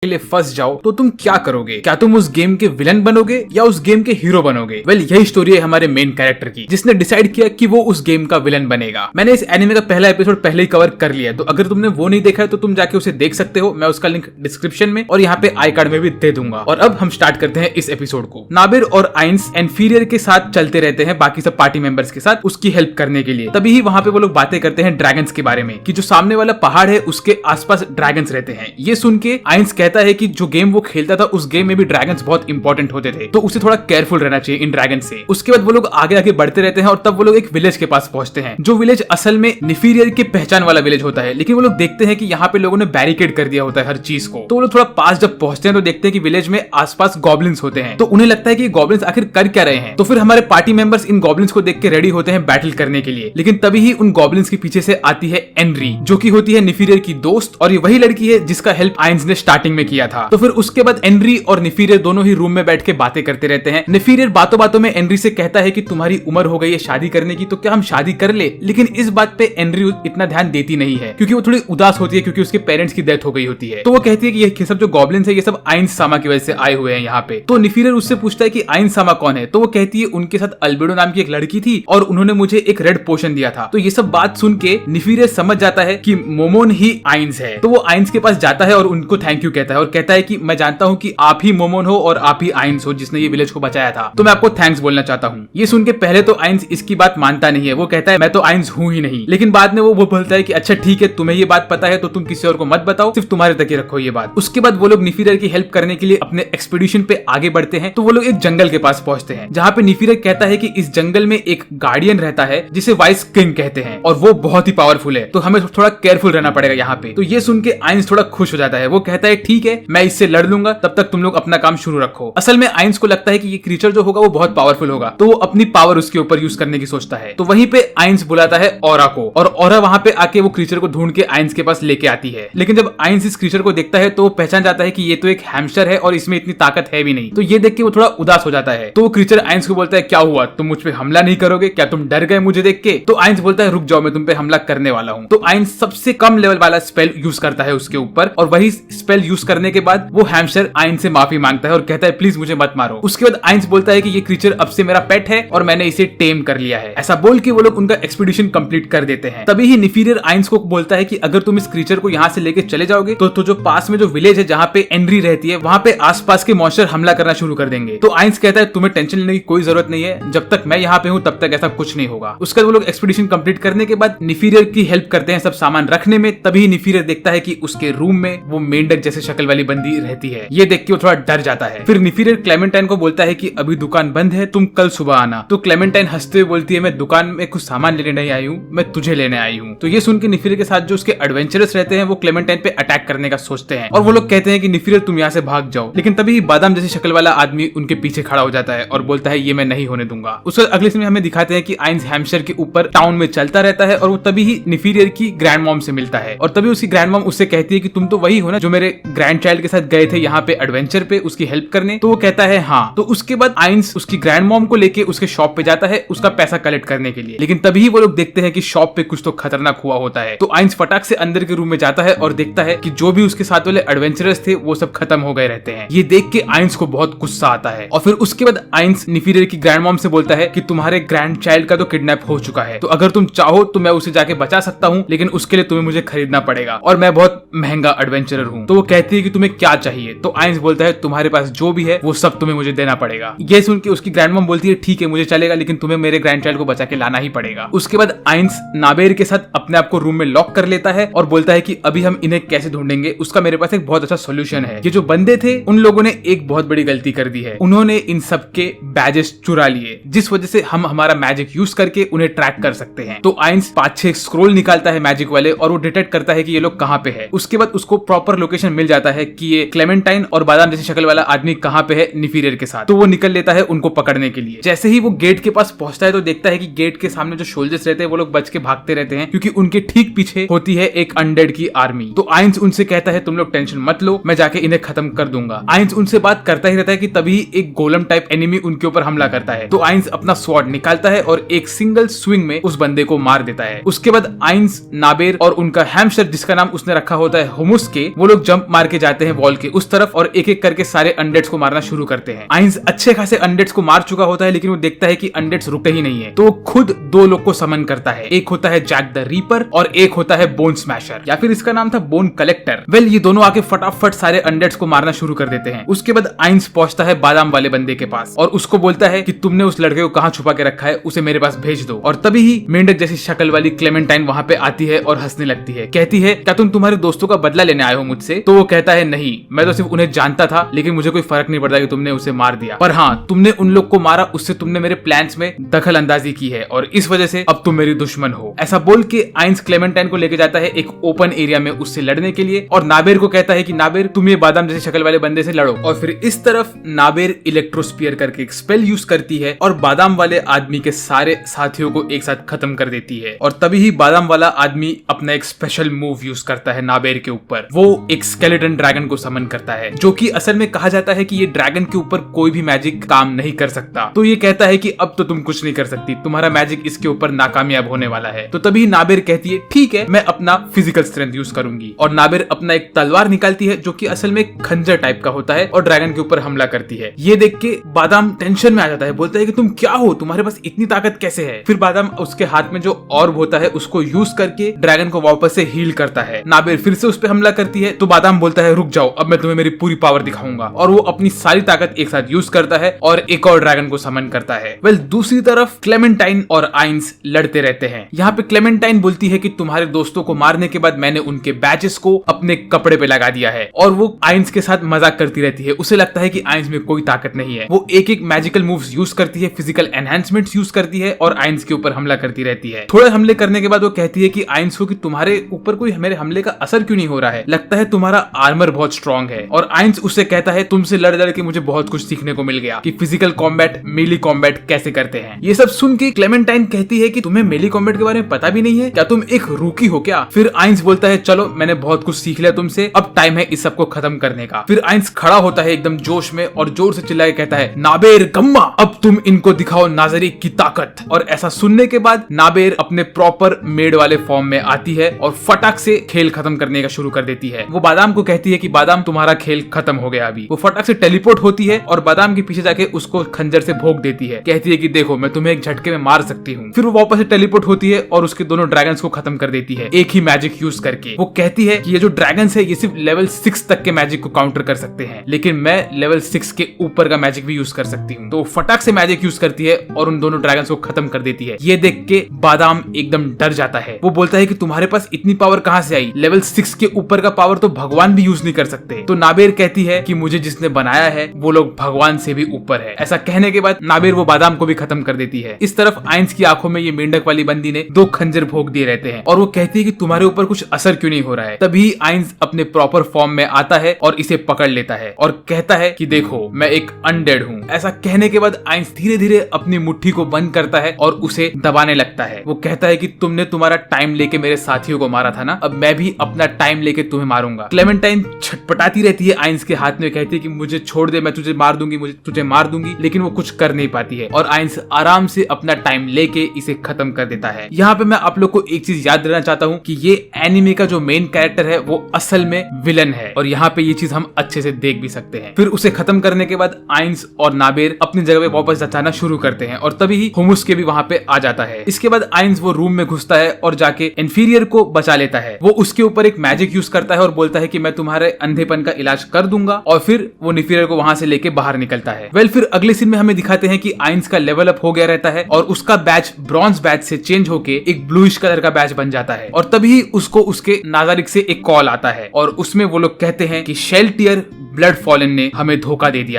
के लिए फंस जाओ तो तुम क्या करोगे? क्या तुम उस गेम के विलन बनोगे या उस गेम के हीरो बनोगे? वेल, यही स्टोरी है हमारे मेन कैरेक्टर की, जिसने डिसाइड किया कि वो उस गेम का विलन बनेगा। मैंने इस एनिमे का पहला एपिसोड पहले ही कवर कर लिया है, तो अगर तुमने वो नहीं देखा है तो तुम जाके उसे देख सकते हो। मैं उसका लिंक डिस्क्रिप्शन में और यहाँ पे आई कार्ड में भी दे दूंगा। और अब हम स्टार्ट करते हैं इस एपिसोड को। नाबिर और आइंस इन्फीरियर के साथ चलते रहते हैं बाकी सब पार्टी मेंबर्स के साथ उसकी हेल्प करने के लिए। तभी ही वहाँ पे वो लोग बातें करते हैं ड्रैगन्स के बारे में, कि जो सामने वाला पहाड़ है उसके आसपास ड्रैगन्स रहते हैं। ये सुन के आइंस कहता है कि जो गेम वो खेलता था उस गेम में भी ड्रैगन्स बहुत इंपॉर्टेंट होते थे, तो उसे थोड़ा केयरफुल रहना चाहिए इन ड्रैगन से। उसके बाद वो लोग आगे आगे बढ़ते रहते हैं और तब वो लोग एक विलेज के पास पहुंचते हैं, जो विलेज असल में निफीरियर के पहचान वाला विलेज होता है। लेकिन वो लोग देखते हैं कि यहाँ पे लोगों ने बैरिकेड कर दिया होता है हर चीज को। तो वो लोग थोड़ा पास जब पहुंचते हैं तो देखते हैं कि विलेज में आसपास गॉब्लिन्स होते हैं। तो उन्हें लगता है कि गॉब्लिन्स आखिर कर क्या रहे हैं। तो फिर हमारे पार्टी मेंबर्स इन गॉब्लिन्स को देख के रेडी होते हैं बैटल करने के लिए। लेकिन तभी ही उन गॉब्लिन्स के पीछे से आती है एनरी, जो कि होती है निफीरियर की दोस्त, और ये वही लड़की है जिसका हेल्प आइंस ने स्टार्टिंग में किया था। तो फिर उसके बाद एनरी और निफीरियर दोनों ही रूम में बैठ के बातें करते रहते हैं। निफीरियर बातों बातों में एनरी से कहता है कि तुम्हारी उम्र हो गई है शादी करने की, तो क्या हम शादी कर ले? लेकिन इस बात पे एनरी इतना ध्यान देती नहीं है, क्योंकि वो थोड़ी उदास होती है, क्योंकि उसके पेरेंट्स की डेथ हो गई होती है। तो वो कहती है कि ये सब जो गॉब्लिन्स है ये सब आइंस सामा की वजह से आए हुए हैं यहाँ पे। तो निफीरियर उससे पूछता है कि आइंस सामा कौन है? तो वो कहती है उनके साथ अल्बेडो नाम की एक लड़की थी और उन्होंने मुझे एक रेड पोशन दिया था। तो ये सब बात सुन के निफीरियर समझ जाता है कि मोमोन ही आइंस है। तो वो आइंस के पास जाता है और उनको थैंक यू कहता है और कहता है कि मैं जानता हूँ कि आप ही मोमोन हो और आप ही आइंस हो जिसने ये विलेज को बचाया था, तो मैं आपको थैंक्स बोलना चाहता हूँ। ये सुन के पहले तो आइंस इसकी बात मानता नहीं है, वो कहता है मैं तो आइंस हूँ ही नहीं। लेकिन बाद में वो बोलता है कि अच्छा ठीक है, तुम्हें ये बात पता है तो तुम किसी और को मत बताओ, सिर्फ तुम्हारे तक ही रखो ये बात। उसके बाद वो लोग निफीरियर की हेल्प करने के लिए अपने एक्सपीडिशन पे आगे बढ़ते हैं। तो वो लोग एक जंगल के पास पहुंचते हैं, जहाँ पे निफीरियर कहता है कि इस जंगल में एक गार्डियन रहता है जिसे वाइस किंग कहते हैं और वो बहुत ही पावरफुल है, तो हमें थोड़ा केयरफुल रहना पड़ेगा यहाँ पे। तो ये सुन के आइंस थोड़ा खुश हो जाता है, वो कहता है ठीक है मैं इससे लड़ लूंगा, तब तक तुम लोग अपना काम शुरू रखो। असल में आइंस को लगता है कि ये क्रीचर जो होगा वो बहुत पावरफुल होगा, तो वो अपनी पावर उसके ऊपर यूज करने की सोचता है। तो वहीं पे आइंस बुलाता है औरा को, और औरा वहां पे आके वो क्रीचर को ढूंढ के आइंस के पास लेके आती है। लेकिन जब आइंस इस क्रीचर को देखता है तो वो पहचान जाता है कि ये तो एक हैमस्टर है और इसमें इतनी ताकत है भी नहीं। तो ये देख के वो थोड़ा उदास हो जाता है। तो वो क्रीचर आइंस को बोलता है क्या हुआ, तुम मुझ पे हमला नहीं करोगे क्या? तुम डर गए मुझे देख के? तो आइंस बोलता है रुक जाओ, मैं तुम पे हमला करने वाला हूँ। तो आइंस सबसे कम लेवल वाला स्पेल यूज करता है उसके ऊपर, और वही स्पेल यूज करने के बाद वो हैमस्टर आइंस से माफी मांगता है और कहता है प्लीज मुझे मत मारो। उसके बाद आइंस बोलता है कि ये क्रीचर अब से मेरा पेट है और मैंने इसे टेम कर लिया है। ऐसा बोल के वो लोग उनका एक्सपीडिशन कंप्लीट कर देते हैं। तभी ही निफीरियर आइंस को बोलता है कि अगर तुम इस क्रीचर को यहाँ से लेके चले जाओगे तो जो पास में जो विलेज है जहाँ पे एनरी रहती है वहाँ पे आसपास के मॉन्स्टर हमला करना शुरू कर देंगे। तो आइंस कहता है तुम्हें टेंशन लेने की कोई जरूरत नहीं है, जब तक मैं यहाँ पे हूँ तब तक ऐसा कुछ नहीं होगा। उसके बाद वो लोग एक्सपीडिशन कंप्लीट करने के बाद निफीरियर की हेल्प करते हैं सब सामान रखने में। तभी निफीरियर देखता है कि उसके रूम में वो मेंढक जैसे शक्ल वाली बंदी रहती है। ये देख के वो थोड़ा डर जाता है। फिर निफीरियर क्लेमेंटाइन को बोलता है कि अभी दुकान बंद है, तुम कल सुबह आना। तो क्लेमेंटाइन हंसते हुए बोलती है मैं दुकान में कुछ सामान लेने नहीं आई हूँ, मैं तुझे लेने आई हूँ। तो ये सुन के निफीरियर के साथ जो उसके एडवेंचरस रहते हैं वो क्लेमेंटाइन पे अटैक करने का सोचते हैं, और वो लोग कहते हैं कि निफीरियर तुम यहाँ से भाग जाओ। लेकिन तभी बादाम जैसी शक्ल वाला आदमी उनके पीछे खड़ा हो जाता है और बोलता है ये मैं नहीं होने दूंगा। उसके अगले सीन में हमें दिखाते हैं कि आइंस हैम्पशायर के ऊपर टाउन में चलता रहता है, और वो तभी ही निफीरियर की ग्रैंड मॉम से मिलता है। और तभी उसकी ग्रैंड मॉम उससे कहती है कि तुम तो वही हो ना जो मेरे ग्रैंड चाइल्ड के साथ गए थे यहाँ पे एडवेंचर पे उसकी हेल्प करने? तो वो कहता है हाँ। तो उसके बाद आइंस उसकी ग्रैंड मॉम को लेके उसके शॉप पे जाता है उसका पैसा कलेक्ट करने के लिए। लेकिन तभी वो लोग देखते हैं कि शॉप पे कुछ तो खतरनाक हुआ होता है। तो आइंस फटाक से अंदर के रूम में जाता है और देखता है कि जो भी उसके साथ वाले एडवेंचरर्स थे वो सब खत्म हो गए रहते हैं। ये देख के आइंस को बहुत गुस्सा आता है, और फिर उसके बाद आइंस निफीरियर की ग्रैंड मॉम से बोलता है कि तुम्हारे ग्रैंड चाइल्ड का तो किडनैप हो चुका है, तो अगर तुम चाहो तो मैं उसे जाके बचा सकता हूँ, लेकिन उसके लिए तुम्हें मुझे खरीदना पड़ेगा और मैं बहुत महंगा एडवेंचरर हूँ। तो वो कहती है कि तुम्हें क्या चाहिए? तो आइंस बोलता है तुम्हारे पास जो भी है वो सब तुम्हें मुझे देना पड़ेगा। ये सुन के उसकी ग्रैंड मॉम बोलती है ठीक है मुझे चलेगा, लेकिन तुम्हें मेरे ग्रैंड चाइल्ड को बचा के लाना ही पड़ेगा। उसके बाद आइंस नाबेर के साथ अपने आप को रूम में लॉक कर लेता है और बोलता है कि अभी हम इन्हें कैसे ढूंढेंगे, उसका मेरे पास एक बहुत अच्छा सोल्यूशन है। ये जो बंदे थे उन लोगों ने एक बहुत बड़ी गलती कर दी है, उन्होंने इन सबके बैजेस चुरा लिए, जिस वजह से हम हमारा मैजिक यूज करके उन्हें ट्रैक कर सकते हैं। तो आइंस 5-6 स्क्रोल निकालता है मैजिक वाले और वो डिटेक्ट करता है कि ये लोग कहाँ पे है। उसके बाद उसको प्रॉपर लोकेशन मिल जाता है कि ये क्लेमेंटाइन और बादाम जैसी शक्ल वाला आदमी कहाँ पे है निफीरियर के साथ। तो वो निकल लेता है उनको पकड़ने के लिए। जैसे ही वो गेट के पास पहुंचता है तो देखता है कि गेट के सामने जो सोल्जर्स रहते हैं वो लोग बच के भागते रहते हैं, क्योंकि उनके ठीक पीछे होती है एक अनडेड की आर्मी। तो आइंस उनसे कहता है तुम लोग टेंशन मत लो, मैं जाके इन्हें खत्म कर दूंगा। आइंस उनसे बात करता ही रहता है कि तभी एक गोलम टाइप एनिमी उनके ऊपर हमला करता है। तो आइंस अपना स्वॉर्ड निकालता है और एक सिंगल स्विंग में उस बंदे को मार देता है। उसके बाद आइंस, नाबेर और उनका हैमस्टर जिसका नाम उसने रखा होता है हुमुस के, वो लोग जंप मार के जाते हैं वॉल के उस तरफ और एक एक करके सारे अनडेड्स को मारना शुरू करते हैं। आइंस अच्छे खासे अनडेड्स को मार चुका होता है, लेकिन वो देखता है कि अनडेड्स रुकते ही नहीं है, तो खुद दो लोग को समन करता है। एक होता है जैक द रीपर और एक होता है बोन स्मैशर, या फिर इसका नाम था बोन कलेक्टर। वेल ये दोनों आके फटाफट सारे अनडेड्स को मारना शुरू कर देते हैं। उसके बाद आइंस पहुंचता है बादाम वाले बंदे के पास और उसको बोलता है कि तुमने उस लड़के को कहां छुपा के रखा है, उसे मेरे पास भेज दो। और तभी ही मेंढक जैसी शक्ल वाली क्लेमेंटाइन वहां पे आती है और हंसने लगती है। कहती है क्या तुम तुम्हारे दोस्तों का बदला लेने आए हो मुझसे? तो वो कहता है नहीं, मैं तो सिर्फ उन्हें जानता था, लेकिन मुझे कोई फर्क नहीं पड़ता कि तुमने उसे मार दिया। पर हाँ, तुमने उन लोग को मारा, उससे तुमने मेरे प्लान्स में दखल अंदाजी की है और इस वजह से अब तुम मेरी दुश्मन हो। ऐसा बोल के आइंस क्लेमेंटाइन को लेके जाता है एक ओपन एरिया में उससे लड़ने के लिए और नाबेर को कहता है कि नाबेर तुम ये बादाम जैसी शक्ल वाले बंदे से लड़ो। और फिर इस तरफ नाबेर इलेक्ट्रोस्फीयर करके एक स्पेल यूज करती है और बादाम वाले आदमी के सारे साथियों को एक साथ खत्म कर देती है। और तभी ही बादाम वाला आदमी अपना एक स्पेशल मूव यूज करता है नाबेर के ऊपर। वो एक स्केलेटन ड्रैगन को समन करता है, जो कि असल में कहा जाता है कि ये ड्रैगन के ऊपर कोई भी मैजिक काम नहीं कर सकता। तो ये कहता है कि अब तो तुम कुछ नहीं कर सकती, तुम्हारा मैजिक इसके ऊपर नाकामयाब होने वाला है। तो तभी नाबेर कहती है ठीक है, मैं अपना फिजिकल स्ट्रेंथ यूज करूंगी। और नाबेर अपना एक तलवार निकालती है जो कि असल में खंजर टाइप का होता है और ड्रैगन के ऊपर हमला करती है। ये देख के बादाम टेंशन में आ जाता है, बोलता है कि तुम क्या हो, तुम्हारे पास इतनी ताकत कैसे है? फिर बादाम उसके हाथ में जो ऑर्ब होता है उसको यूज करके ड्रैगन को वापस से हील करता है। नाबेर फिर से उस पर हमला करती है तो बादाम बोलता है रुक जाओ, अब मैं तुम्हें मेरी पूरी पावर दिखाऊंगा। और वो अपनी सारी ताकत एक साथ यूज करता है और एक और ड्रैगन को समन करता है। वेल दूसरी तरफ क्लेमेंटाइन और आइंस लड़ते रहते हैं। यहाँ पे क्लेमेंटाइन बोलती है कि तुम्हारे दोस्तों को मारने के बाद मैंने उनके बैचेस को अपने कपड़े पे लगा दिया है। और वो आइंस के साथ मजाक करती रहती है। उसे लगता है कि आइंस में कोई ताकत नहीं है। वो एक एक मैजिकल मूव्स यूज करती है, फिजिकल एनहांसमेंट्स यूज करती है और आइंस के ऊपर हमला करती रहती है। थोड़े हमले करने के बाद वो कहती है कि आइंस को कि तुम्हारे ऊपर कोई मेरे हमले का असर क्यों नहीं हो रहा है, लगता है तुम्हारा आर्मर बहुत स्ट्रॉन्ग है। और आइंस उससे कहता है तुमसे लड़ लड़ के मुझे बहुत कुछ सीखने को मिल गया कि फिजिकल कॉम्बैट, मेली कॉम्बैट कैसे करते हैं। ये सब सुन के क्लेमेंटाइन कहती है कि तुम्हें मेली कॉम्बैट के बारे में पता भी नहीं है, क्या तुम एक रूकी हो क्या? फिर आइंस बोलता है चलो मैंने बहुत कुछ सीख लिया तुमसे, अब टाइम है इस सबको खत्म करने का। फिर आइंस खड़ा होता है एकदम जोश में और जोर से चिल्ला के कहता है नाबेर गम्मा, अब तुम इनको दिखाओ नाजरिक की ताकत। और ऐसा सुनने के बाद नाबेर अपने प्रॉपर मेड वाले फॉर्म में आती है और फटाक से खेल खत्म करने का शुरू कर देती है। वो बादाम को कहती है कि बादाम तुम्हारा खेल खत्म हो गया अभी। वो फटाक से टेलीपोर्ट होती है और बादाम के पीछे जाके उसको खंजर से भोंक देती है। कहती है कि देखो मैं तुम्हें एक झटके में मार सकती हूँ। फिर वो वापस से टेलीपोर्ट होती है और उसके दोनों ड्रैगन्स को खत्म कर देती है एक ही मैजिक यूज करके। वो कहती है कि ये जो ड्रैगन्स है ये सिर्फ लेवल 6 तक के मैजिक को काउंटर कर सकते हैं, लेकिन मैं लेवल 6 के ऊपर का मैजिक भी यूज कर सकती हूँ। तो वो फटाक से मैजिक यूज करती है और उन दोनों ड्रैगन्स को खत्म कर देती है। ये देख के बादाम एकदम डर जाता है। वो बोलता है कि तुम्हारे पास इतनी पावर कहां से आई? लेवल 6 के ऊपर का पावर तो भगवान भी यूज नहीं कर सकते। तो नाबेर कहती है कि मुझे जिसने बनाया है वो लोग भगवान से भी ऊपर है। ऐसा कहने के बाद नाबेर वो बादाम को भी खत्म कर देती है। इस तरफ आइंस की आंखों में ये मेंढक वाली बंदी ने 2 खंजर भोंक दिए रहते हैं और वो कहती है कि तुम्हारे ऊपर कुछ असर क्यों नहीं हो रहा है। तभी आइंस अपने प्रॉपर फॉर्म में आता है और इसे पकड़ लेता है और कहता है कि देखो मैं एक अनडेड हूँ। ऐसा कहने के बाद आइंस धीरे धीरे अपनी मुट्ठी को बंद करता है और उसे दबाने लगता है। वो कहता है कि तुमने तुम्हारा टाइम लेके मेरे साथियों को मारा था ना, अब मैं भी अपना टाइम लेके तुम्हें मारूंगा। क्लेमेंटाइन छटपटाती रहती है आइंस के हाथ में, कहती है कि मुझे छोड़ दे, मैं तुझे मार दूंगी, मुझे तुझे मार दूंगी, लेकिन वो कुछ कर नहीं पाती है और आइंस आराम से अपना टाइम लेके इसे खत्म कर देता है। यहाँ पे मैं आप लोग को एक चीज याद दिलाना चाहता हूँ कि ये एनिमे का जो मेन कैरेक्टर है वो असल में विलन है और यहाँ पे ये चीज हम अच्छे से देख भी सकते हैं। फिर उसे खत्म करने के बाद आइंस और नाबेर अपनी जगह पे वापस जाना शुरू करते हैं और तभी ही हुमुस के भी वहाँ पे आ जाता है। इसके बाद आइंस वो रूम में घुसता है और जाके इन्फीरियर को बचा लेता है। वो उसके ऊपर एक मैजिक यूज करता है और बोलता है कि मैं तुम्हारे अंधेपन का इलाज कर दूंगा और फिर वो इन्फीरियर को वहां से लेके बाहर निकलता है। वेल फिर अगले सीन में हमें दिखाते हैं कि आइंस का लेवल अप हो गया रहता है और उसका बैच ब्रॉन्ज बैच से चेंज होके एक ब्लूइश कलर का बैच बन जाता है और तभी उसको उसके नाजारिक से एक कॉल आता है और उसमें वो लोग कहते हैं कि शेल्टियर ब्लड फॉलन ने हमें धोखा दे दिया।